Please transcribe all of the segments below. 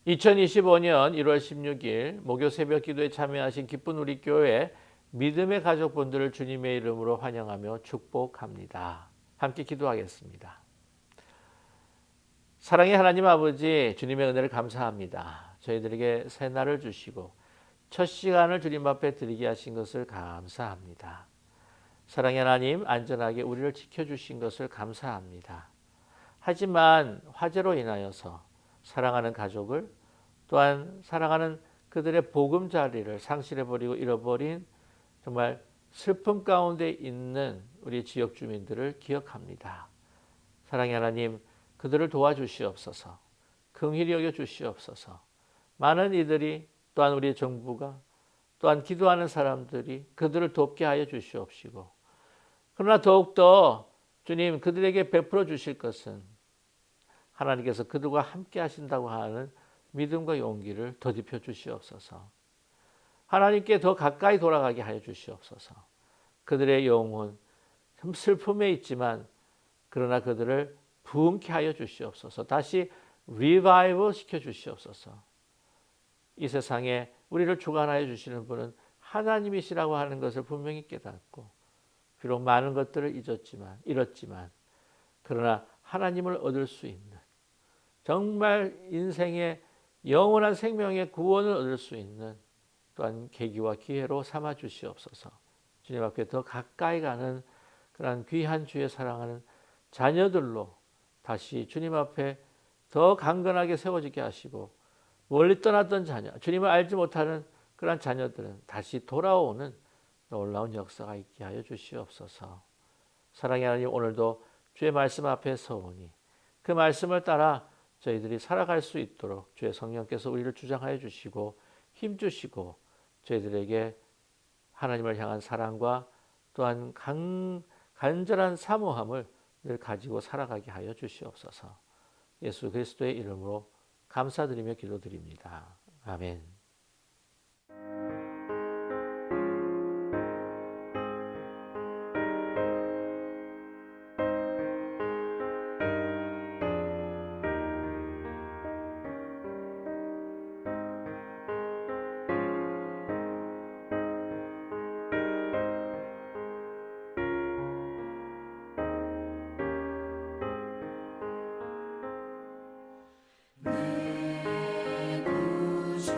2025년 1월 16일 목요 새벽 기도에 참여하신 기쁜 우리 교회 믿음의 가족분들을 주님의 이름으로 환영하며 축복합니다. 함께 기도하겠습니다. 사랑의 하나님 아버지, 주님의 은혜를 감사합니다. 저희들에게 새 날을 주시고 첫 시간을 주님 앞에 드리게 하신 것을 감사합니다. 사랑의 하나님, 안전하게 우리를 지켜주신 것을 감사합니다. 하지만 화재로 인하여서 사랑하는 가족을, 또한 사랑하는 그들의 보금자리를 상실해버리고 잃어버린 정말 슬픔 가운데 있는 우리 지역 주민들을 기억합니다. 사랑의 하나님, 그들을 도와주시옵소서. 긍휼히 여겨 주시옵소서. 많은 이들이, 또한 우리 정부가, 또한 기도하는 사람들이 그들을 돕게 하여 주시옵시고, 그러나 더욱더 주님, 그들에게 베풀어 주실 것은 하나님께서 그들과 함께 하신다고 하는 믿음과 용기를 더딥혀 주시옵소서. 하나님께 더 가까이 돌아가게 하여 주시옵소서. 그들의 영혼 참 슬픔에 있지만 그러나 그들을 부흥케 하여 주시옵소서. 다시 리바이벌 시켜 주시옵소서. 이 세상에 우리를 주관하여 주시는 분은 하나님이시라고 하는 것을 분명히 깨닫고, 비록 많은 것들을 잃었지만 그러나 하나님을 얻을 수 있는, 정말 인생의 영원한 생명의 구원을 얻을 수 있는 또한 계기와 기회로 삼아 주시옵소서. 주님 앞에 더 가까이 가는 그러한 귀한 주의 사랑하는 자녀들로 다시 주님 앞에 더 강건하게 세워지게 하시고, 멀리 떠났던 자녀, 주님을 알지 못하는 그러한 자녀들은 다시 돌아오는 놀라운 역사가 있게 하여 주시옵소서. 사랑의 하나님, 오늘도 주의 말씀 앞에 서오니 그 말씀을 따라 저희들이 살아갈 수 있도록 주의 성령께서 우리를 주장하여 주시고 힘주시고, 저희들에게 하나님을 향한 사랑과 또한 간절한 사모함을 늘 가지고 살아가게 하여 주시옵소서. 예수 그리스도의 이름으로 감사드리며 기도드립니다. 아멘. 내 구주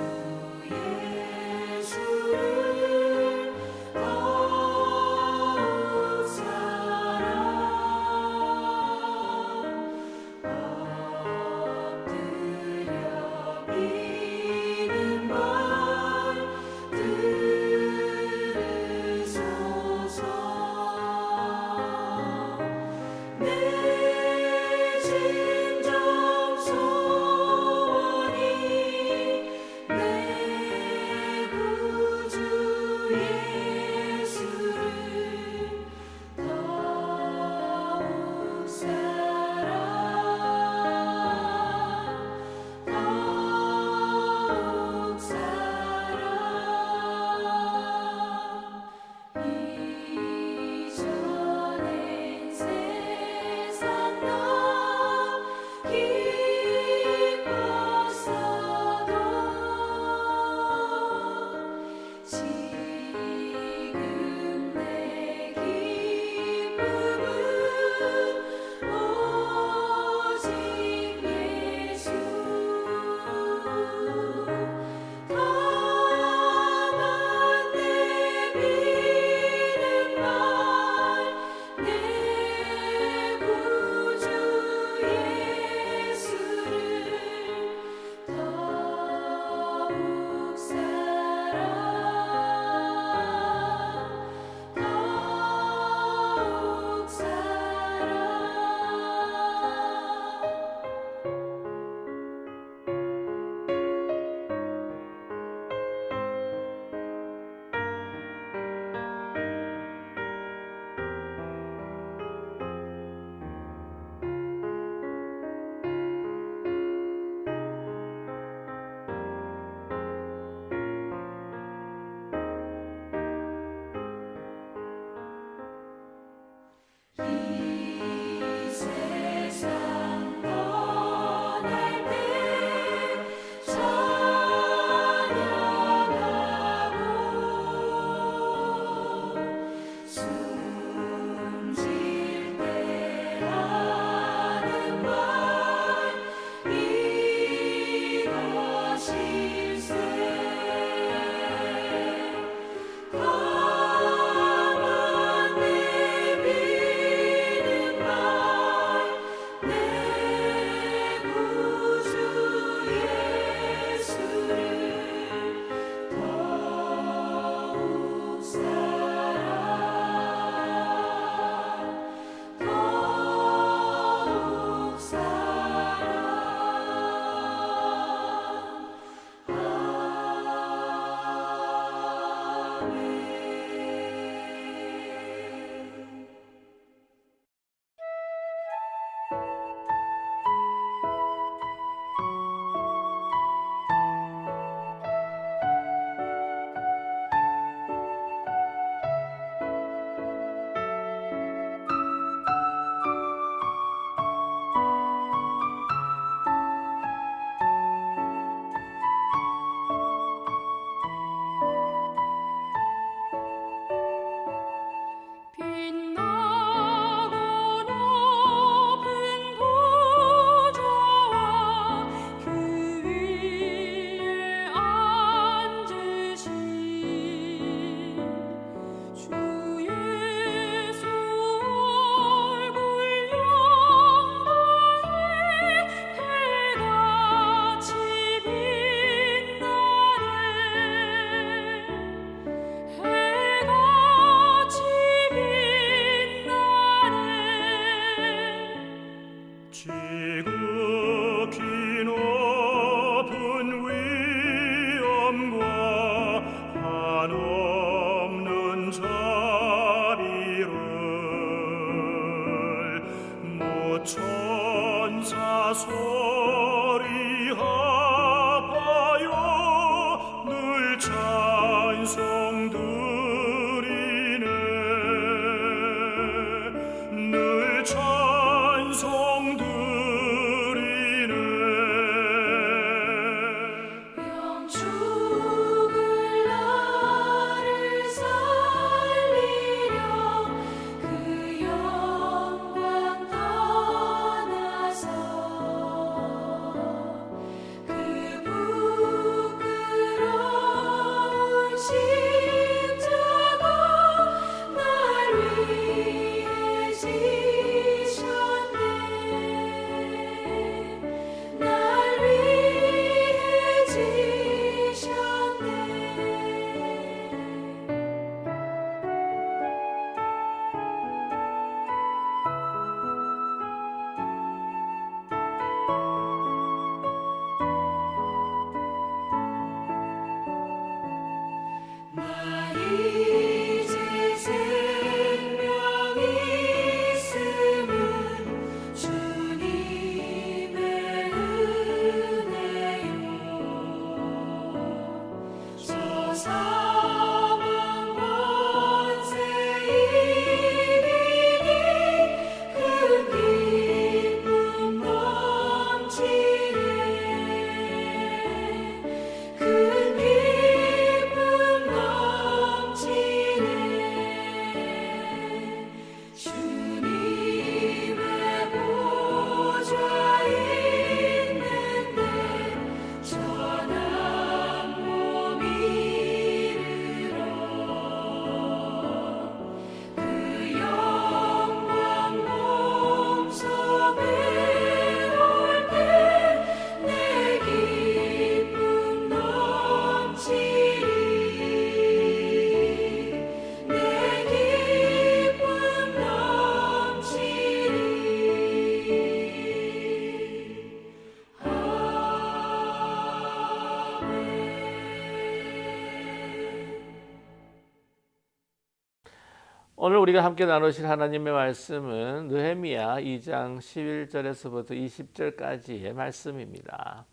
오늘 우리가 함께 나누실 하나님의 말씀은 느헤미야 2장 11절에서부터 20절까지의 말씀입니다.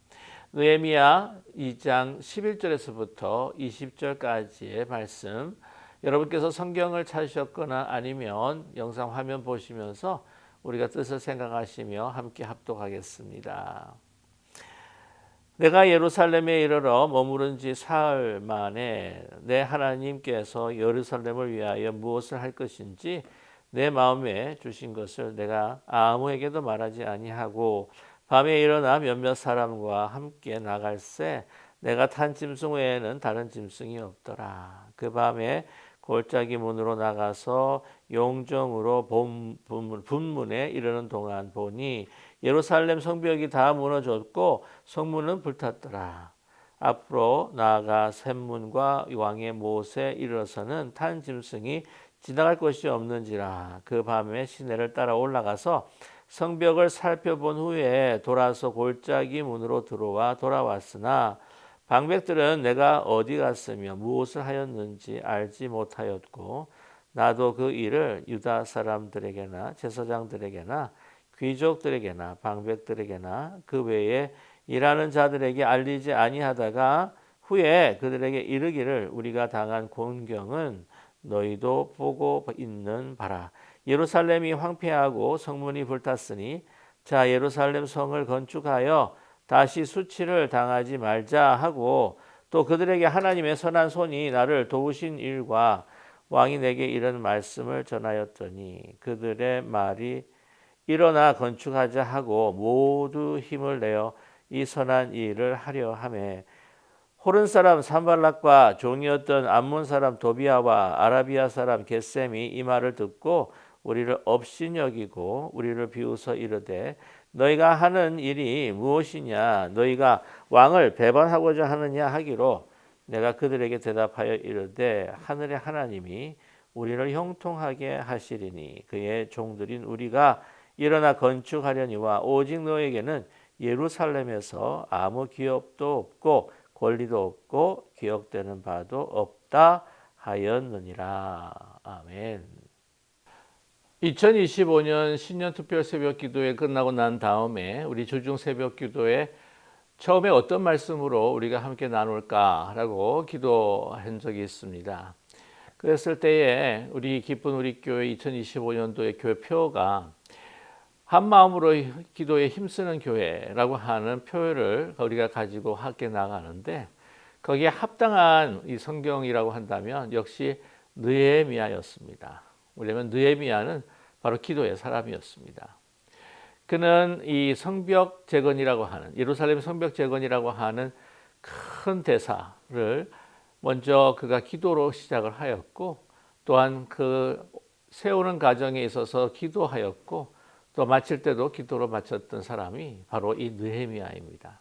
느헤미야 2장 11절에서부터 20절까지의 말씀, 여러분께서 성경을 찾으셨거나 아니면 영상 화면 보시면서 우리가 뜻을 생각하시며 함께 합독하겠습니다. 내가 예루살렘에 이르러 머무른 지 사흘 만에 내 하나님께서 예루살렘을 위하여 무엇을 할 것인지 내 마음에 주신 것을 내가 아무에게도 말하지 아니하고 밤에 일어나 몇몇 사람과 함께 나갈새 내가 탄 짐승 외에는 다른 짐승이 없더라. 그 밤에 골짜기 문으로 나가서 용정으로 분문에 이르는 동안 보니 예루살렘 성벽이 다 무너졌고 성문은 불탔더라. 앞으로 나아가 샘문과 왕의 못에 이르러서는 탄 짐승이 지나갈 곳이 없는지라. 그 밤에 시내를 따라 올라가서 성벽을 살펴본 후에 돌아서 골짜기 문으로 들어와 돌아왔으나 방백들은 내가 어디 갔으며 무엇을 하였는지 알지 못하였고 나도 그 일을 유다 사람들에게나 제사장들에게나 귀족들에게나 방백들에게나 그 외에 일하는 자들에게 알리지 아니하다가 후에 그들에게 이르기를 우리가 당한 곤경은 너희도 보고 있는 바라. 예루살렘이 황폐하고 성문이 불탔으니 자 예루살렘 성을 건축하여 다시 수치를 당하지 말자 하고 또 그들에게 하나님의 선한 손이 나를 도우신 일과 왕이 내게 이런 말씀을 전하였더니 그들의 말이 일어나 건축하자 하고 모두 힘을 내어 이 선한 일을 하려 하매 호른 사람 산발락과 종이었던 암몬 사람 도비아와 아라비아 사람 겟셈이 이 말을 듣고 우리를 업신여기고 우리를 비웃어 이르되 너희가 하는 일이 무엇이냐 너희가 왕을 배반하고자 하느냐 하기로 내가 그들에게 대답하여 이르되 하늘의 하나님이 우리를 형통하게 하시리니 그의 종들인 우리가 일어나 건축하려니와 오직 너에게는 예루살렘에서 아무 기업도 없고 권리도 없고 기억되는 바도 없다 하였느니라. 아멘. 2025년 신년 특별 새벽 기도회 끝나고 난 다음에 우리 주중 새벽 기도회 처음에 어떤 말씀으로 우리가 함께 나눌까라고 기도한 적이 있습니다. 그랬을 때에 우리 기쁜 우리 교회 2025년도의 교회표가 한 마음으로 기도에 힘쓰는 교회라고 하는 표를 우리가 가지고 함께 나가는데 거기에 합당한 이 성경이라고 한다면 역시 느헤미야였습니다. 왜냐하면 느헤미야는 바로 기도의 사람이었습니다. 그는 이 성벽 재건이라고 하는 예루살렘 성벽 재건이라고 하는 큰 대사를 먼저 그가 기도로 시작을 하였고 또한 그 세우는 과정에 있어서 기도하였고 또 마칠 때도 기도로 마쳤던 사람이 바로 이 느헤미야입니다.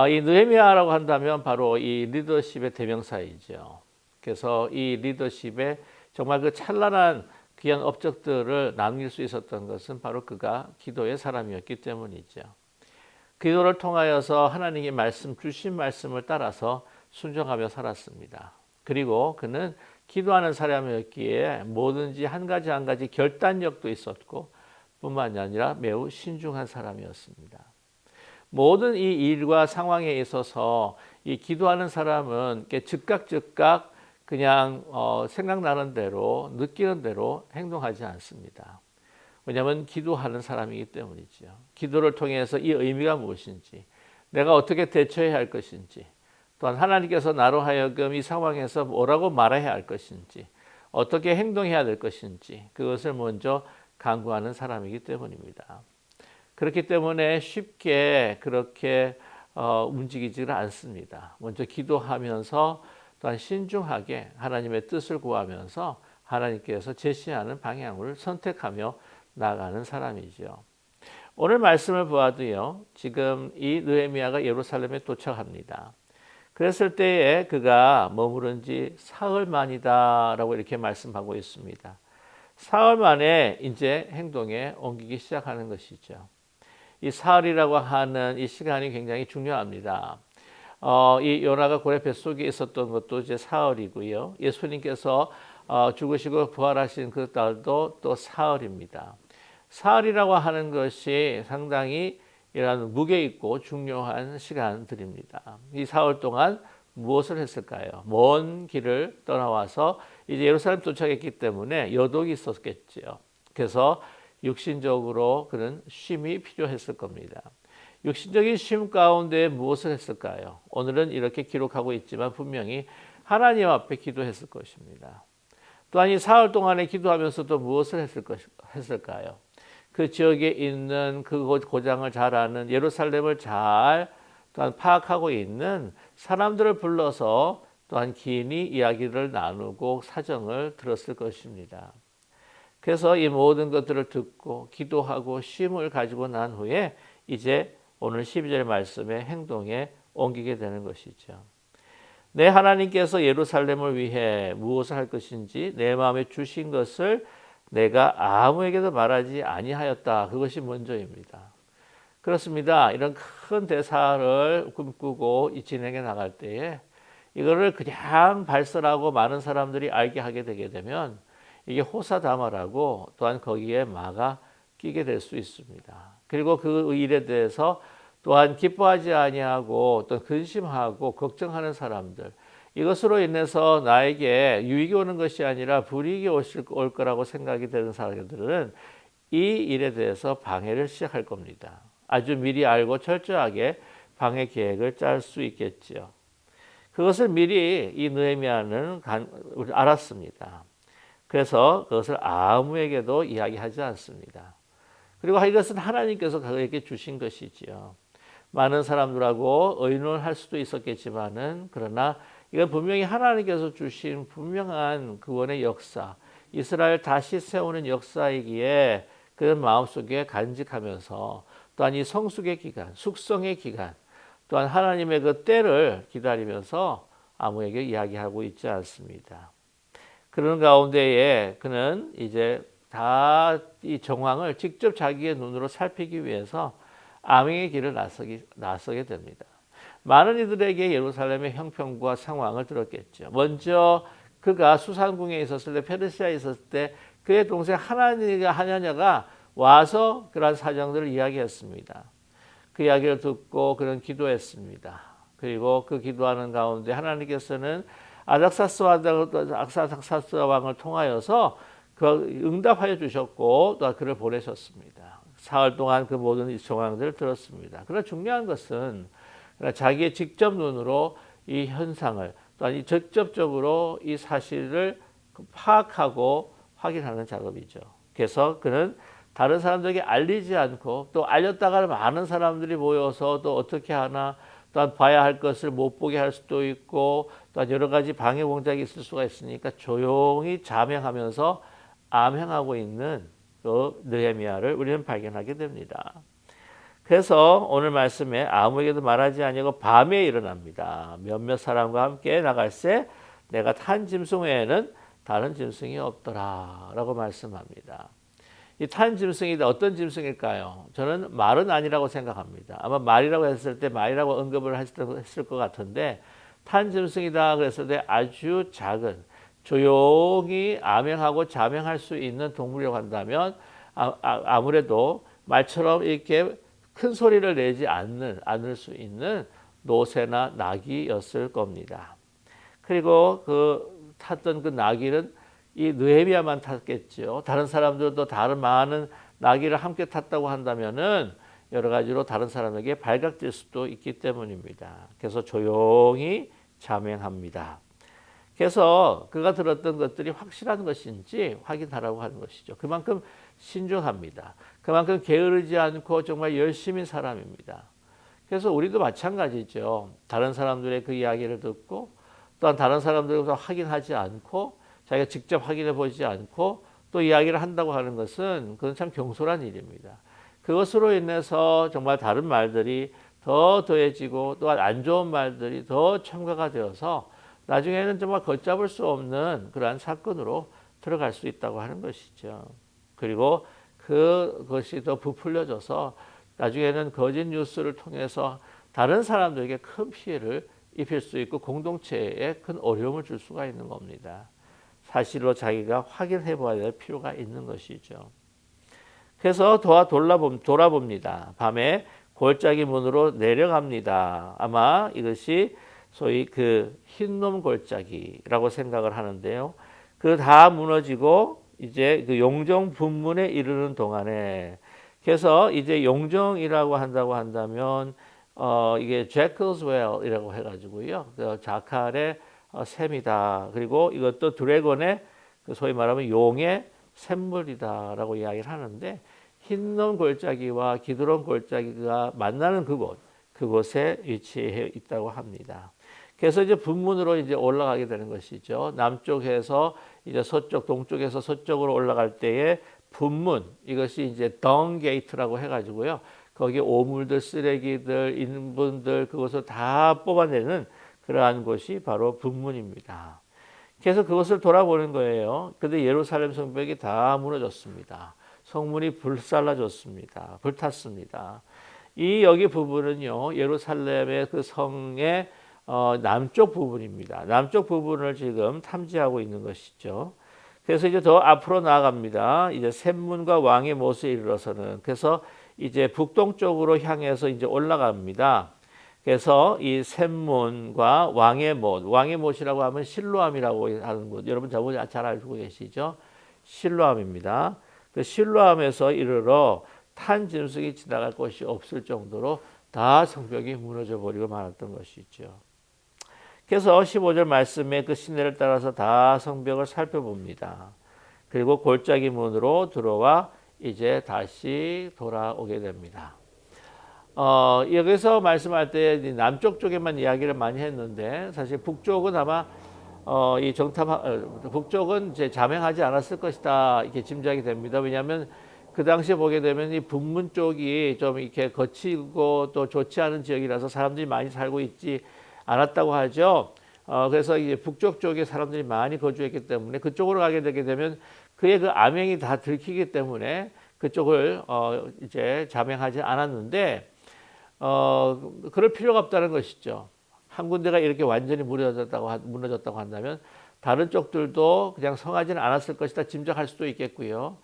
이 느헤미야라고 한다면 바로 이 리더십의 대명사이죠. 그래서 이 리더십의 정말 그 찬란한 귀한 업적들을 남길 수 있었던 것은 바로 그가 기도의 사람이었기 때문이죠. 기도를 통하여서 하나님의 말씀 주신 말씀을 따라서 순종하며 살았습니다. 그리고 그는 기도하는 사람이었기에 뭐든지 한 가지 결단력도 있었고 뿐만이 아니라 매우 신중한 사람이었습니다. 모든 이 일과 상황에 있어서 이 기도하는 사람은 즉각 그냥 생각나는 대로 느끼는 대로 행동하지 않습니다. 왜냐하면 기도하는 사람이기 때문이죠. 기도를 통해서 이 의미가 무엇인지, 내가 어떻게 대처해야 할 것인지, 또한 하나님께서 나로 하여금 이 상황에서 뭐라고 말해야 할 것인지, 어떻게 행동해야 될 것인지 그것을 먼저 간구하는 사람이기 때문입니다. 그렇기 때문에 쉽게 그렇게 움직이지를 않습니다. 먼저 기도하면서 또한 신중하게 하나님의 뜻을 구하면서 하나님께서 제시하는 방향을 선택하며 나가는 사람이죠. 오늘 말씀을 보아도요. 지금 이 느헤미야가 예루살렘에 도착합니다. 그랬을 때에 그가 머무른 지 사흘 만이다라고 이렇게 말씀하고 있습니다. 사흘 만에 이제 행동에 옮기기 시작하는 것이죠. 이 사흘이라고 하는 이 시간이 굉장히 중요합니다. 이 요나가 고래 뱃속에 있었던 것도 이제 사흘이고요. 예수님께서 죽으시고 부활하신 그 달도 또 사흘입니다. 사흘이라고 하는 것이 상당히 이런 무게 있고 중요한 시간들입니다. 이 사흘 동안 무엇을 했을까요? 먼 길을 떠나와서 이제 예루살렘 도착했기 때문에 여독이 있었겠지요. 그래서 육신적으로 그는 쉼이 필요했을 겁니다. 육신적인 쉼 가운데 무엇을 했을까요? 오늘은 이렇게 기록하고 있지만 분명히 하나님 앞에 기도했을 것입니다. 또한 이 사흘 동안에 기도하면서도 무엇을 했을까요? 그 지역에 있는 그 고장을 잘 아는 예루살렘을 잘 또한 파악하고 있는 사람들을 불러서 또한 긴히 이야기를 나누고 사정을 들었을 것입니다. 그래서 이 모든 것들을 듣고 기도하고 쉼을 가지고 난 후에 이제 오늘 12절 말씀의 행동에 옮기게 되는 것이죠. 내 하나님께서 예루살렘을 위해 무엇을 할 것인지 내 마음에 주신 것을 내가 아무에게도 말하지 아니하였다. 그것이 먼저입니다. 그렇습니다. 이런 큰 대사를 꿈꾸고 진행해 나갈 때에 이거를 그냥 발설하고 많은 사람들이 알게 하게 되게 되면 이게 호사다마라고 또한 거기에 마가 끼게 될 수 있습니다. 그리고 그 일에 대해서 또한 기뻐하지 아니하고 또 근심하고 걱정하는 사람들, 이것으로 인해서 나에게 유익이 오는 것이 아니라 불이익이 올 거라고 생각이 되는 사람들은 이 일에 대해서 방해를 시작할 겁니다. 아주 미리 알고 철저하게 방해 계획을 짤 수 있겠지요. 그것을 미리 이 느헤미야는 알았습니다. 그래서 그것을 아무에게도 이야기하지 않습니다. 그리고 이것은 하나님께서 그에게 주신 것이지요. 많은 사람들하고 의논할 수도 있었겠지만은 그러나 이건 분명히 하나님께서 주신 분명한 구원의 역사, 이스라엘 다시 세우는 역사이기에 그 마음속에 간직하면서 또한 이 성숙의 기간, 숙성의 기간, 또한 하나님의 그 때를 기다리면서 아무에게 이야기하고 있지 않습니다. 그런 가운데에 그는 이제 다 이 정황을 직접 자기의 눈으로 살피기 위해서 암행의 길을 나서게 됩니다. 많은 이들에게 예루살렘의 형편과 상황을 들었겠죠. 먼저 그가 수산궁에 있었을 때, 페르시아에 있었을 때 그의 동생 하나냐가 와서 그런 사정들을 이야기했습니다. 그 이야기를 듣고 그는 기도했습니다. 그리고 그 기도하는 가운데 하나님께서는 아닥사스 왕을 통하여서 그 응답하여 주셨고 또 그를 보내셨습니다. 사흘 동안 그 모든 정황들을 들었습니다. 그러나 중요한 것은 자기의 직접 눈으로 이 현상을 또한 직접적으로 이 사실을 파악하고 확인하는 작업이죠. 그래서 그는 다른 사람들에게 알리지 않고 또 알렸다가 많은 사람들이 모여서 또 어떻게 하나 또한 봐야 할 것을 못 보게 할 수도 있고 또한 여러 가지 방해 공작이 있을 수가 있으니까 조용히 자명하면서 암행하고 있는 그 느헤미야를 우리는 발견하게 됩니다. 그래서 오늘 말씀에 아무에게도 말하지 아니하고 밤에 일어납니다. 몇몇 사람과 함께 나갈새 내가 탄 짐승 외에는 다른 짐승이 없더라 라고 말씀합니다. 이 탄 짐승이 어떤 짐승일까요? 저는 말은 아니라고 생각합니다. 아마 말이라고 했을 때 말이라고 언급을 했을 것 같은데 탄 짐승이다 그랬을 때 아주 작은 조용히 암행하고 자명할 수 있는 동물이라고 한다면 아무래도 말처럼 이렇게 큰 소리를 내지 않을 수 있는 노새나 나귀였을 겁니다. 그리고 그 탔던 그 나귀는 이 느헤미야만 탔겠죠. 다른 사람들도 다른 많은 나귀를 함께 탔다고 한다면은 여러 가지로 다른 사람에게 발각될 수도 있기 때문입니다. 그래서 조용히 자명합니다. 그래서 그가 들었던 것들이 확실한 것인지 확인하라고 하는 것이죠. 그만큼 신중합니다. 그만큼 게으르지 않고 정말 열심인 사람입니다. 그래서 우리도 마찬가지죠. 다른 사람들의 그 이야기를 듣고 또한 다른 사람들과 확인하지 않고 자기가 직접 확인해 보지 않고 또 이야기를 한다고 하는 것은 그건 참 경솔한 일입니다. 그것으로 인해서 정말 다른 말들이 더 더해지고 또한 안 좋은 말들이 더 첨가가 되어서 나중에는 정말 걷잡을 수 없는 그러한 사건으로 들어갈 수 있다고 하는 것이죠. 그리고 그것이 더 부풀려져서 나중에는 거짓 뉴스를 통해서 다른 사람들에게 큰 피해를 입힐 수 있고 공동체에 큰 어려움을 줄 수가 있는 겁니다. 사실로 자기가 확인해 봐야 될 필요가 있는 것이죠. 그래서 돌아봅니다. 밤에 골짜기 문으로 내려갑니다. 아마 이것이 소위 그 흰놈 골짜기라고 생각을 하는데요. 그 다 무너지고 이제 그 용정 분문에 이르는 동안에, 그래서 이제 용정이라고 한다고 한다면 이게 Jackal's Well이라고 해가지고요, 그 자칼의 샘이다. 그리고 이것도 드래곤의 그 소위 말하면 용의 샘물이다라고 이야기를 하는데, 흰놈 골짜기와 기드론 골짜기가 만나는 그곳에 위치해 있다고 합니다. 그래서 이제 분문으로 이제 올라가게 되는 것이죠. 남쪽에서 이제 서쪽, 동쪽에서 서쪽으로 올라갈 때에 분문, 이것이 이제 덩 게이트라고 해가지고요, 거기 오물들, 쓰레기들, 인분들 그것을 다 뽑아내는 그러한 곳이 바로 분문입니다. 그래서 그것을 돌아보는 거예요. 근데 예루살렘 성벽이 다 무너졌습니다. 성문이 불살라졌습니다. 불탔습니다. 이 여기 부분은요, 예루살렘의 그 성의 남쪽 부분입니다. 남쪽 부분을 지금 탐지하고 있는 것이죠. 그래서 이제 더 앞으로 나아갑니다. 이제 샘문과 왕의 못에 이르러서는, 그래서 이제 북동쪽으로 향해서 이제 올라갑니다. 그래서 이 샘문과 왕의 못이라고 하면 실로암이라고 하는 곳, 여러분 저분 잘 알고 계시죠? 실로암입니다. 그 실로암에서 이르러 탄 짐승이 지나갈 곳이 없을 정도로 다 성벽이 무너져 버리고 말았던 것이죠. 그래서 15절 말씀에 그 시내를 따라서 다 성벽을 살펴봅니다. 그리고 골짜기 문으로 들어와 이제 다시 돌아오게 됩니다. 여기서 말씀할 때 남쪽 쪽에만 이야기를 많이 했는데, 사실 북쪽은 아마 이 북쪽은 이제 잠행하지 않았을 것이다 이렇게 짐작이 됩니다. 왜냐하면 그 당시에 보게 되면 이 북문 쪽이 좀 이렇게 거치고 또 좋지 않은 지역이라서 사람들이 많이 살고 있지 않았다고 하죠. 그래서 이제 북쪽 쪽에 사람들이 많이 거주했기 때문에 그쪽으로 가게 되게 되면 그의 그 암행이 다 들키기 때문에 그쪽을 이제 잠행하지 않았는데, 그럴 필요가 없다는 것이죠. 한 군데가 이렇게 완전히 무너졌다고 한다면 다른 쪽들도 그냥 성하지는 않았을 것이다 짐작할 수도 있겠고요.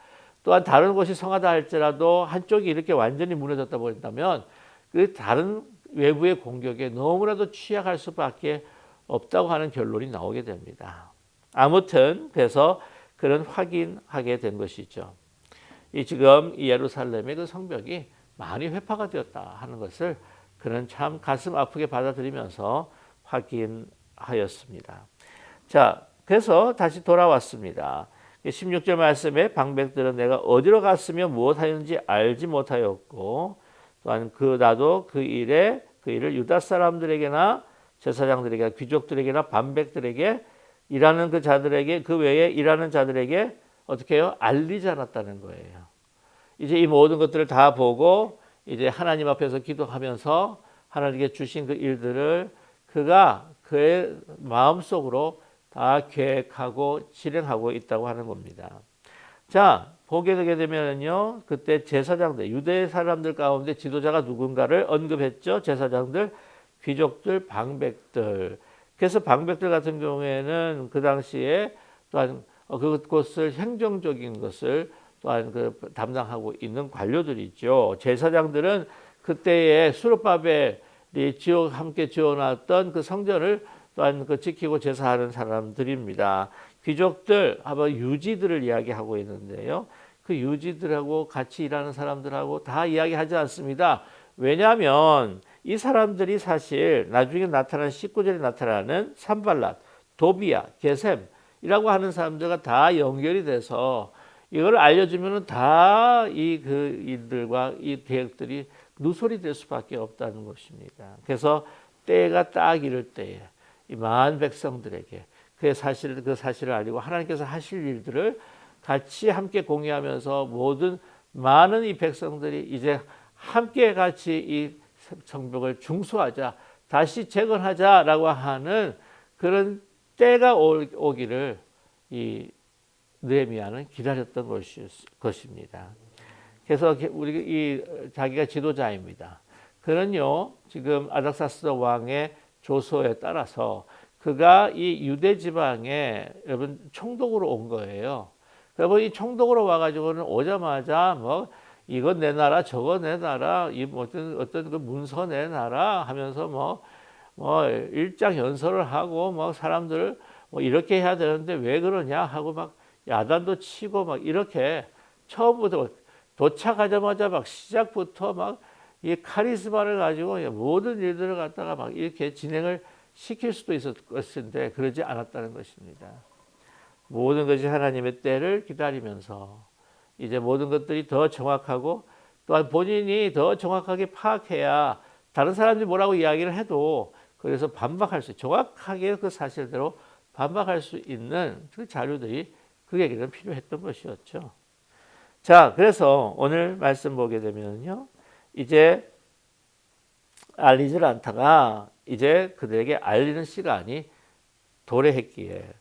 또한 다른 곳이 성하다 할지라도 한쪽이 이렇게 완전히 무너졌다 본다면 그 다른 외부의 공격에 너무나도 취약할 수밖에 없다고 하는 결론이 나오게 됩니다. 아무튼 그래서 그런 확인하게 된 것이죠. 지금 이 예루살렘의 그 성벽이 많이 회파가 되었다 하는 것을 그는 참 가슴 아프게 받아들이면서 확인하였습니다. 자, 그래서 다시 돌아왔습니다. 16절 말씀에 방백들은 내가 어디로 갔으며 무엇하였는지 알지 못하였고, 또한 나도 그 일을 유다 사람들에게나 제사장들에게, 귀족들에게나 반백들에게, 일하는 그 자들에게, 그 외에 일하는 자들에게 어떻게 해요? 알리지 않았다는 거예요. 이제 이 모든 것들을 다 보고 이제 하나님 앞에서 기도하면서 하나님께 주신 그 일들을 그가 그의 마음속으로 다 계획하고 실행하고 있다고 하는 겁니다. 자, 보게 되게 되면요, 그때 제사장들, 유대 사람들 가운데 지도자가 누군가를 언급했죠. 제사장들, 귀족들, 방백들. 그래서 방백들 같은 경우에는 그 당시에 또한 그것을 행정적인 것을 또한 담당하고 있는 관료들이죠. 제사장들은 그때의 수르바벨이 함께 지어놨던 그 성전을 또한 지키고 제사하는 사람들입니다. 귀족들, 아마 유지들을 이야기하고 있는데요. 그 유지들하고 같이 일하는 사람들하고 다 이야기하지 않습니다. 왜냐하면 이 사람들이 사실 나중에 나타나는 19절에 나타나는 산발랏, 도비야, 게셈이라고 하는 사람들과 다 연결이 돼서 이걸 알려주면 다 일들과 이 계획들이 누설이 될 수밖에 없다는 것입니다. 그래서 때가 딱 이럴 때에 이 많은 백성들에게 그 사실을 알리고 하나님께서 하실 일들을 같이 함께 공유하면서 많은 이 백성들이 이제 함께 같이 이 성벽을 중수하자, 다시 재건하자라고 하는 그런 때가 오기를 이 느헤미야는 기다렸던 것입니다. 그래서 자기가 지도자입니다. 그는요, 지금 아닥사스다 왕의 조서에 따라서 그가 이 유대 지방에 여러분 총독으로 온 거예요. 그러면 이 총독으로 와가지고는 오자마자 뭐 이거 내놔라 저거 내놔라 이 어떤 그 문서 내놔라 하면서 뭐 일장 연설을 하고 뭐 사람들을 뭐 이렇게 해야 되는데 왜 그러냐 하고 막 야단도 치고 막 이렇게 처음부터 도착하자마자 막 시작부터 막 이 카리스마를 가지고 모든 일들을 갖다가 막 이렇게 진행을 시킬 수도 있었을 것인데 그러지 않았다는 것입니다. 모든 것이 하나님의 때를 기다리면서 이제 모든 것들이 더 정확하고 또한 본인이 더 정확하게 파악해야 다른 사람들이 뭐라고 이야기를 해도 그래서 반박할 수 정확하게 그 사실대로 반박할 수 있는 그 자료들이 그에게는 필요했던 것이었죠. 자, 그래서 오늘 말씀 보게 되면요. 이제 알리질 않다가 이제 그들에게 알리는 시간이 도래했기에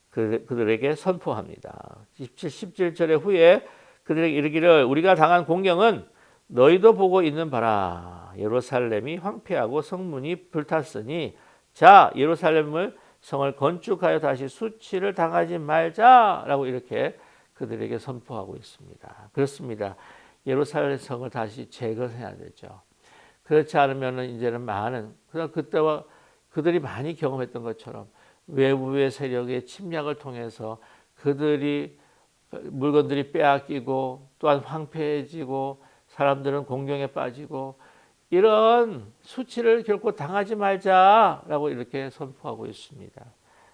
그들에게 선포합니다. 17절의 후에 그들에게 이르기를 우리가 당한 공경은 너희도 보고 있는 바라. 예루살렘이 황폐하고 성문이 불탔으니 자 예루살렘을 성을 건축하여 다시 수치를 당하지 말자라고 이렇게 그들에게 선포하고 있습니다. 그렇습니다. 예루살렘 성을 다시 재건해야 되죠. 그렇지 않으면 이제는 많은 그때와 그들이 많이 경험했던 것처럼 외부의 세력의 침략을 통해서 그들이 물건들이 빼앗기고 또한 황폐해지고 사람들은 공경에 빠지고 이런 수치를 결코 당하지 말자라고 이렇게 선포하고 있습니다.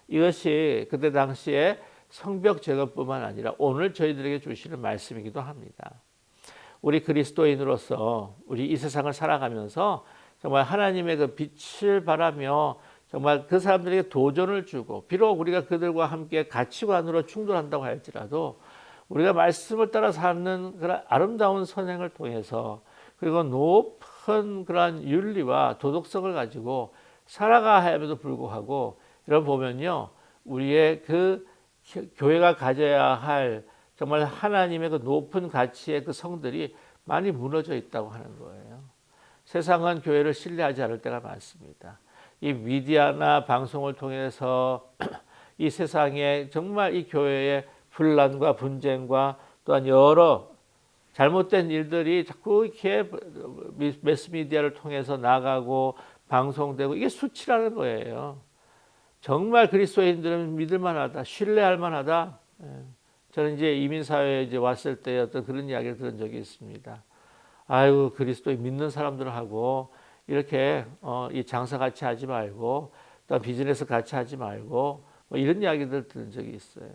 이것이 그때 당시에 성벽 재건뿐만 아니라 오늘 저희들에게 주시는 말씀이기도 합니다. 우리 그리스도인으로서 우리 이 세상을 살아가면서 정말 하나님의 그 빛을 바라며 정말 그 사람들에게 도전을 주고 비록 우리가 그들과 함께 가치관으로 충돌한다고 할지라도 우리가 말씀을 따라 사는 그런 아름다운 선행을 통해서 그리고 높은 그러한 윤리와 도덕성을 가지고 살아가야함에도 불구하고 여러분 보면요. 우리의 그 교회가 가져야 할 정말 하나님의 그 높은 가치의 그 성들이 많이 무너져 있다고 하는 거예요. 세상은 교회를 신뢰하지 않을 때가 많습니다. 이 미디어나 방송을 통해서 이 세상에 정말 이 교회의 분란과 분쟁과 또한 여러 잘못된 일들이 자꾸 이렇게 매스미디어를 통해서 나가고 방송되고 이게 수치라는 거예요. 정말 그리스도인들은 믿을 만하다, 신뢰할 만하다. 저는 이제 이민사회에 이제 왔을 때 어떤 그런 이야기를 들은 적이 있습니다. 아이고, 그리스도인 믿는 사람들하고 이렇게 이 장사 같이 하지 말고 또 비즈니스 같이 하지 말고 뭐 이런 이야기들 들은 적이 있어요.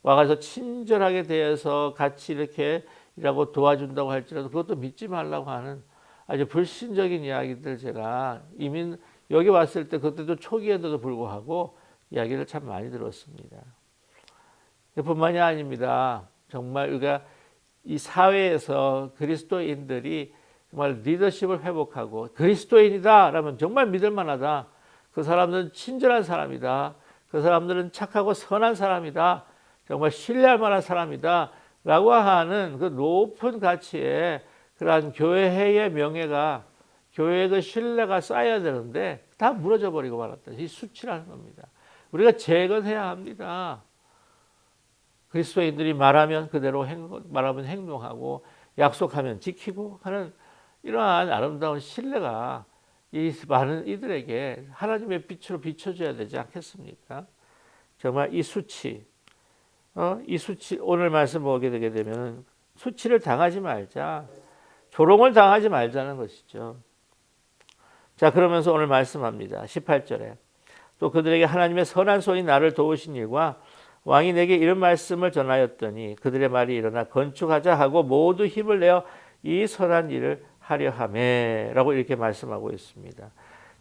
와가지고 친절하게 대해서 같이 이렇게 일하고 도와준다고 할지라도 그것도 믿지 말라고 하는 아주 불신적인 이야기들 제가 이민 여기 왔을 때 그때도 초기에도 불구하고 이야기를 참 많이 들었습니다. 뿐만이 아닙니다. 정말 우리가 이 사회에서 그리스도인들이 정말 리더십을 회복하고 그리스도인이다라면 정말 믿을 만하다. 그 사람들은 친절한 사람이다. 그 사람들은 착하고 선한 사람이다. 정말 신뢰할 만한 사람이다. 라고 하는 그 높은 가치의 그러한 교회의 명예가 교회의 그 신뢰가 쌓여야 되는데 다 무너져 버리고 말았다. 이 수치라는 겁니다. 우리가 재건해야 합니다. 그리스도인들이 말하면 그대로 말하면 행동하고 약속하면 지키고 하는 이러한 아름다운 신뢰가 이 많은 이들에게 하나님의 빛으로 비춰져야 되지 않겠습니까? 정말 이 수치 오늘 말씀 보게 되게 되면 수치를 당하지 말자, 조롱을 당하지 말자는 것이죠. 자, 그러면서 오늘 말씀합니다. 18절에 또 그들에게 하나님의 선한 손이 나를 도우신 일과 왕이 내게 이런 말씀을 전하였더니 그들의 말이 일어나 건축하자 하고 모두 힘을 내어 이 선한 일을 하려 하매라고 이렇게 말씀하고 있습니다.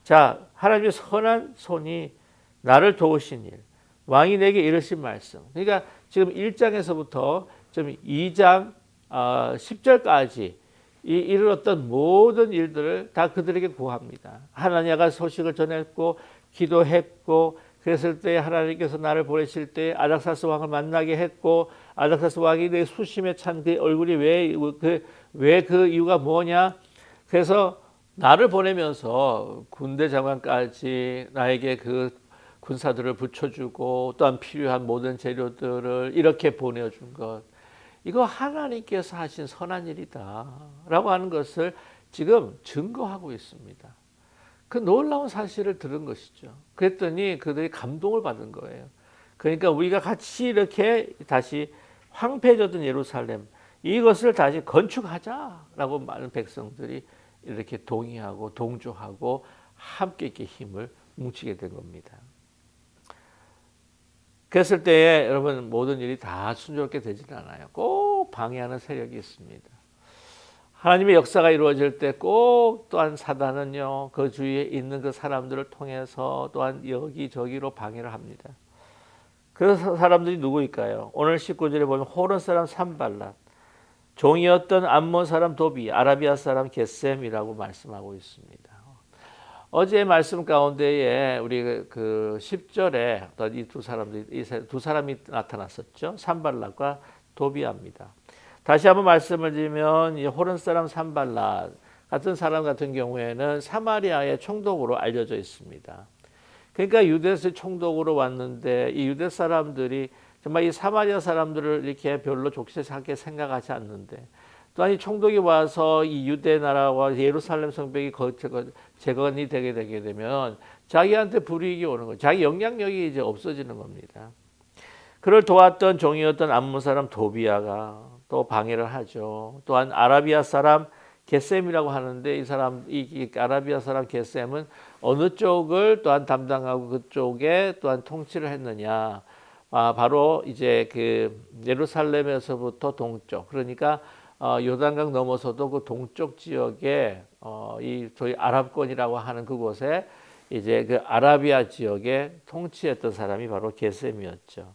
자, 하나님의 선한 손이 나를 도우신 일, 왕이 내게 이르신 말씀. 그러니까 지금 1장에서부터 좀 2장 10절까지 이르렀던 모든 일들을 다 그들에게 구합니다. 하나냐가 소식을 전했고 기도했고 그랬을 때 하나님께서 나를 보내실 때 아닥사스 왕을 만나게 했고 아닥사스 왕이 내 수심에 찬 그 얼굴이 왜 그 이유가 뭐냐? 그래서 나를 보내면서 군대 장관까지 나에게 그 군사들을 붙여주고 또한 필요한 모든 재료들을 이렇게 보내준 것, 이거 하나님께서 하신 선한 일이다라고 하는 것을 지금 증거하고 있습니다. 그 놀라운 사실을 들은 것이죠. 그랬더니 그들이 감동을 받은 거예요. 그러니까 우리가 같이 이렇게 다시 황폐해졌던 예루살렘, 이것을 다시 건축하자라고 많은 백성들이 이렇게 동의하고 동조하고 함께 이렇게 힘을 뭉치게 된 겁니다. 그랬을 때에 여러분 모든 일이 다 순조롭게 되지는 않아요. 꼭 방해하는 세력이 있습니다. 하나님의 역사가 이루어질 때 꼭 또한 사단은요, 그 주위에 있는 그 사람들을 통해서 또한 여기저기로 방해를 합니다. 그 사람들이 누구일까요? 오늘 19절에 보면 호론 사람 산발랏, 종이었던 암몬 사람 도비, 아라비아 사람 겟셈이라고 말씀하고 있습니다. 어제 말씀 가운데에 우리 그 10절에 이 두 사람이 나타났었죠. 산발랏과 도비아입니다. 다시 한번 말씀을 드리면 이 호른 사람 산발랏 같은 사람 같은 경우에는 사마리아의 총독으로 알려져 있습니다. 그러니까 유대에서 총독으로 왔는데 이 유대 사람들이 정말 이 사마리아 사람들을 이렇게 별로 좋게 생각하지 않는데, 또한 이 총독이 와서 이 유대 나라와 예루살렘 성벽이 재건이 되게 되면 자기한테 불이익이 오는 거예요. 자기 영향력이 이제 없어지는 겁니다. 그를 도왔던 종이었던 암몬 사람 도비아가 또 방해를 하죠. 또한 아라비아 사람 겟셈이라고 하는데 이 아라비아 사람 겟셈은 어느 쪽을 또한 담당하고 그쪽에 또한 통치를 했느냐? 바로 이제 그 예루살렘에서부터 동쪽, 그러니까 요단강 넘어서도 그 동쪽 지역에 이 저희 아랍권이라고 하는 그곳에 이제 그 아라비아 지역에 통치했던 사람이 바로 겟셈이었죠.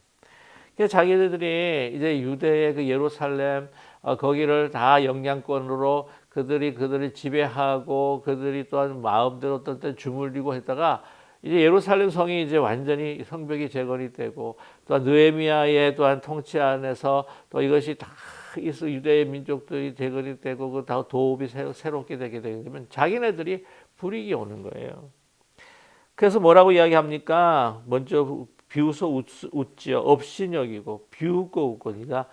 그래서 자기들이 이제 유대의 그 예루살렘 거기를 다 영향권으로 그들이 지배하고 그들이 또한 마음대로 어떤 때 주물리고 했다가 이제 예루살렘 성이 이제 완전히 성벽이 재건이 되고 또한 느헤미야의 또한 통치 안에서 또 이것이 다 유대의 민족들이 재건이 되고 그 다 도읍이 새롭게 되게 되면 자기네들이 불이익이 오는 거예요. 그래서 뭐라고 이야기합니까? 먼저 비웃어 웃지요. 업신여기고 비웃고 웃고, 네가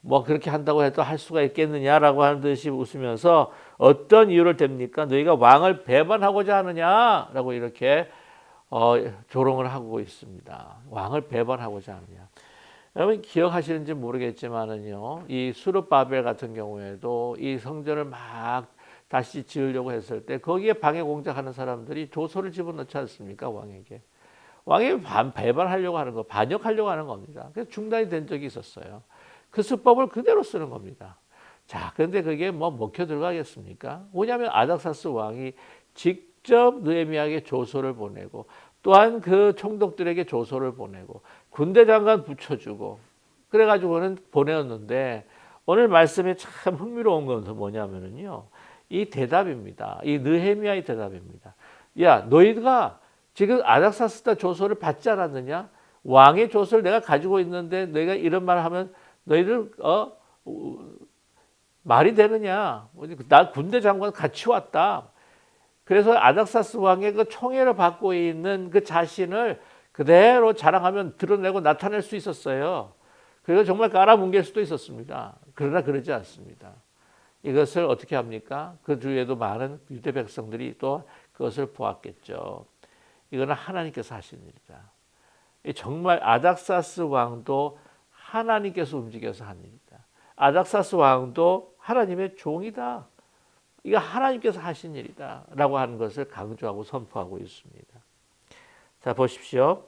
뭐 그렇게 한다고 해도 할 수가 있겠느냐라고 하는 듯이 웃으면서 어떤 이유를 댑니까? 너희가 왕을 배반하고자 하느냐라고 이렇게 조롱을 하고 있습니다. 왕을 배반하고자 하느냐. 여러분 기억하시는지 모르겠지만은요, 이 수르바벨 같은 경우에도 이 성전을 막 다시 지으려고 했을 때 거기에 방해 공작하는 사람들이 조소를 집어넣지 않습니까? 왕에게. 왕이 배반하려고 하는 거, 반역하려고 하는 겁니다. 그래서 중단이 된 적이 있었어요. 그 수법을 그대로 쓰는 겁니다. 자, 그런데 그게 뭐 먹혀 들어가겠습니까? 뭐냐면 아닥사스 왕이 직접 느헤미야에게 조서를 보내고 또한 그 총독들에게 조서를 보내고 군대 장관 붙여주고 그래가지고는 보내었는데, 오늘 말씀이 참 흥미로운 것은 뭐냐면요, 이 대답입니다. 이 느헤미야의 대답입니다. 야, 너희가 지금 아닥사스다 조서를 받지 않았느냐? 왕의 조서를 내가 가지고 있는데 너희가 이런 말을 하면 너희들 말이 되느냐? 나 군대 장관 같이 왔다. 그래서 아닥사스 왕의 그 총애를 받고 있는 그 자신을 그대로 자랑하면 드러내고 나타낼 수 있었어요. 그래서 정말 깔아뭉갤 수도 있었습니다. 그러나 그러지 않습니다. 이것을 어떻게 합니까? 그 주위에도 많은 유대 백성들이 또 그것을 보았겠죠. 이거는 하나님께서 하신 일이다. 정말 아닥사스 왕도 하나님께서 움직여서 한 일이다. 아닥사스 왕도 하나님의 종이다. 이거 하나님께서 하신 일이다 라고 하는 것을 강조하고 선포하고 있습니다. 자, 보십시오.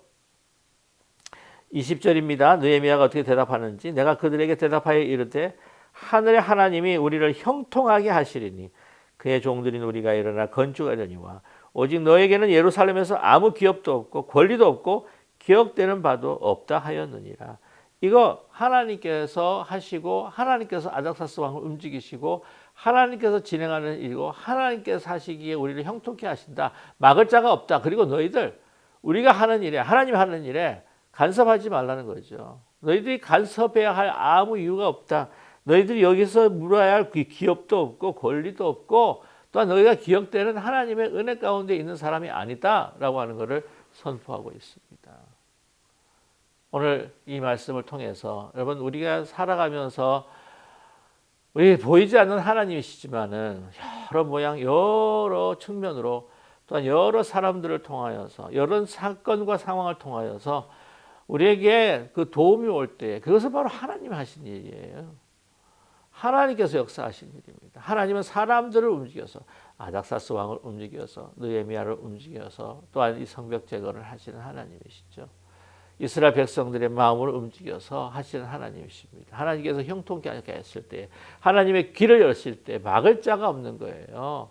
20절입니다. 느헤미야가 어떻게 대답하는지. 내가 그들에게 대답하여 이르되 하늘의 하나님이 우리를 형통하게 하시리니 그의 종들인 우리가 일어나 건축하려니와 오직 너에게는 예루살렘에서 아무 기업도 없고 권리도 없고 기억되는 바도 없다 하였느니라. 이거 하나님께서 하시고 하나님께서 아닥사스 왕을 움직이시고 하나님께서 진행하는 일이고 하나님께서 하시기에 우리를 형통케 하신다. 막을 자가 없다. 그리고 너희들 우리가 하는 일에, 하나님 하는 일에 간섭하지 말라는 거죠. 너희들이 간섭해야 할 아무 이유가 없다. 너희들이 여기서 물어야 할 기업도 없고 권리도 없고 또한 너희가 기억되는 하나님의 은혜 가운데 있는 사람이 아니다 라고 하는 것을 선포하고 있습니다. 오늘 이 말씀을 통해서 여러분 우리가 살아가면서 우리 보이지 않는 하나님이시지만은 여러 모양 여러 측면으로 또한 여러 사람들을 통하여서 여러 사건과 상황을 통하여서 우리에게 그 도움이 올 때 그것은 바로 하나님 하신 일이에요. 하나님께서 역사하신 일입니다. 하나님은 사람들을 움직여서 아닥사스 왕을 움직여서 느헤미야를 움직여서 또한 이 성벽 재건을 하시는 하나님이시죠. 이스라엘 백성들의 마음을 움직여서 하시는 하나님이십니다. 하나님께서 형통케 하실 때 하나님의 길을 여실 때 막을 자가 없는 거예요.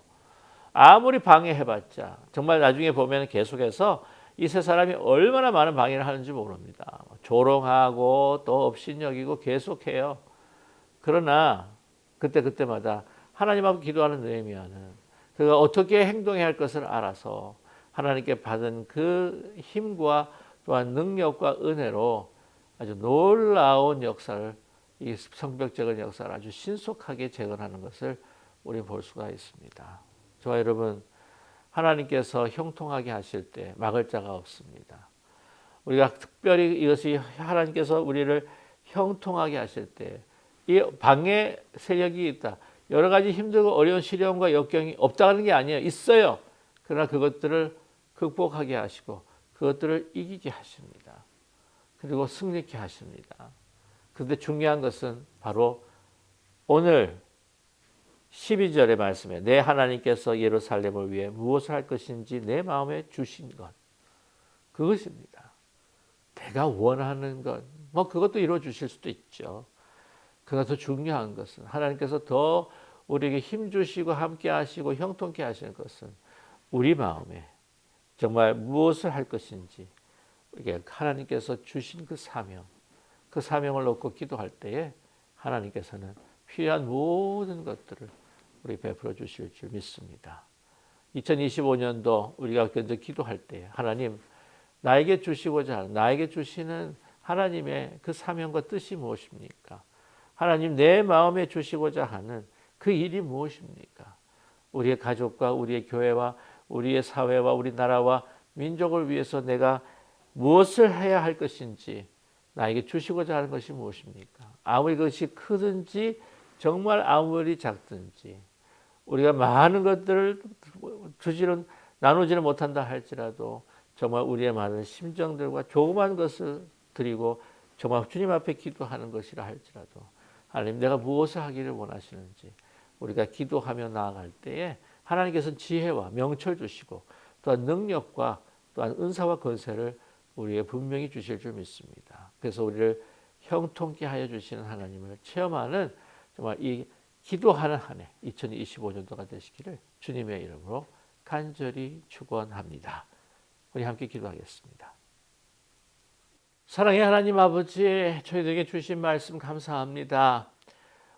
아무리 방해해봤자 정말 나중에 보면 계속해서 이 세 사람이 얼마나 많은 방해를 하는지 모릅니다. 조롱하고 또 업신여기고 계속해요. 그러나 그때마다 하나님 앞에 기도하는 느헤미야는 그가 어떻게 행동해야 할 것을 알아서 하나님께 받은 그 힘과 또한 능력과 은혜로 아주 놀라운 역사를 이 성벽 재건 역사를 아주 신속하게 재건하는 것을 우리 볼 수가 있습니다. 저와 여러분 하나님께서 형통하게 하실 때 막을 자가 없습니다. 우리가 특별히 이것이 하나님께서 우리를 형통하게 하실 때 이 방해 세력이 있다. 여러 가지 힘들고 어려운 시련과 역경이 없다는 게 아니에요. 있어요. 그러나 그것들을 극복하게 하시고 그것들을 이기게 하십니다. 그리고 승리케 하십니다. 그런데 중요한 것은 바로 오늘 12절의 말씀에 내 하나님께서 예루살렘을 위해 무엇을 할 것인지 내 마음에 주신 것. 그것입니다. 내가 원하는 것. 뭐 그것도 이루어 주실 수도 있죠. 그러나 더 중요한 것은 하나님께서 더 우리에게 힘 주시고 함께 하시고 형통케 하시는 것은 우리 마음에 정말 무엇을 할 것인지 이게 하나님께서 주신 그 사명을 놓고 기도할 때에 하나님께서는 필요한 모든 것들을 우리 베풀어 주실 줄 믿습니다. 2025년도 우리가 먼저 기도할 때 하나님 나에게 주시고자 하는 나에게 주시는 하나님의 그 사명과 뜻이 무엇입니까? 하나님 내 마음에 주시고자 하는 그 일이 무엇입니까? 우리의 가족과 우리의 교회와 우리의 사회와 우리나라와 민족을 위해서 내가 무엇을 해야 할 것인지 나에게 주시고자 하는 것이 무엇입니까? 아무리 그것이 크든지 정말 아무리 작든지 우리가 많은 것들을 나누지는 못한다 할지라도 정말 우리의 많은 심정들과 조그만 것을 드리고 정말 주님 앞에 기도하는 것이라 할지라도 하나님 내가 무엇을 하기를 원하시는지 우리가 기도하며 나아갈 때에 하나님께서는 지혜와 명철 주시고 또한 능력과 또한 은사와 권세를 우리에게 분명히 주실 줄 믿습니다. 그래서 우리를 형통케 하여 주시는 하나님을 체험하는 정말 이 기도하는 한 해 2025년도가 되시기를 주님의 이름으로 간절히 축원합니다. 우리 함께 기도하겠습니다. 사랑의 하나님 아버지, 저희들에게 주신 말씀 감사합니다.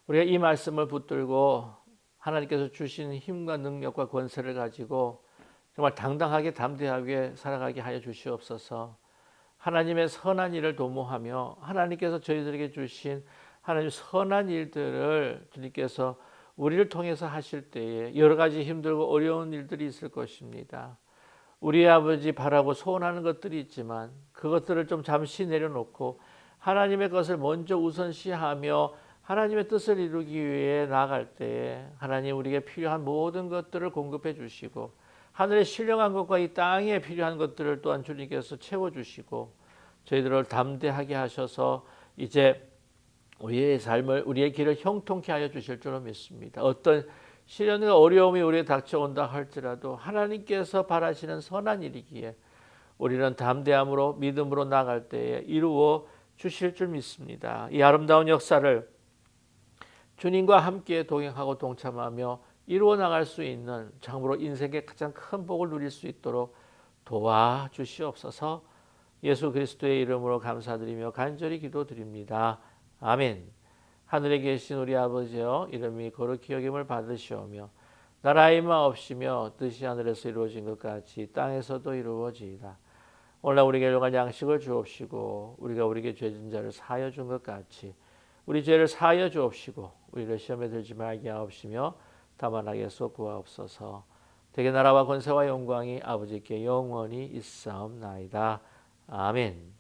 우리가 이 말씀을 붙들고 하나님께서 주신 힘과 능력과 권세를 가지고 정말 당당하게 담대하게 살아가게 하여 주시옵소서. 하나님의 선한 일을 도모하며 하나님께서 저희들에게 주신 하나님 선한 일들을 주님께서 우리를 통해서 하실 때에 여러 가지 힘들고 어려운 일들이 있을 것입니다. 우리 아버지 바라고 소원하는 것들이 있지만 그것들을 좀 잠시 내려놓고 하나님의 것을 먼저 우선시하며 하나님의 뜻을 이루기 위해 나아갈 때에 하나님 우리에게 필요한 모든 것들을 공급해 주시고 하늘의 신령한 것과 이 땅에 필요한 것들을 또한 주님께서 채워주시고 저희들을 담대하게 하셔서 이제 우리의 삶을 우리의 길을 형통케 하여 주실 줄로 믿습니다. 어떤 시련과 어려움이 우리에 닥쳐온다 할지라도 하나님께서 바라시는 선한 일이기에 우리는 담대함으로 믿음으로 나아갈 때에 이루어 주실 줄 믿습니다. 이 아름다운 역사를 주님과 함께 동행하고 동참하며 이루어 나갈 수 있는 참으로 인생의 가장 큰 복을 누릴 수 있도록 도와주시옵소서. 예수 그리스도의 이름으로 감사드리며 간절히 기도드립니다. 아멘. 하늘에 계신 우리 아버지여 이름이 거룩히 여김을 받으시오며 나라의 마옵시며 뜻이 하늘에서 이루어진 것 같이 땅에서도 이루어지이다. 오늘날 우리에게 일용할 양식을 주옵시고 우리가 우리에게 죄진 자를 사하여 준 것 같이 우리 죄를 사하여 주옵시고 우리를 시험에 들지 말게 하옵시며 다만 악에서 구하옵소서. 대개 나라와 권세와 영광이 아버지께 영원히 있사옵나이다. 아멘.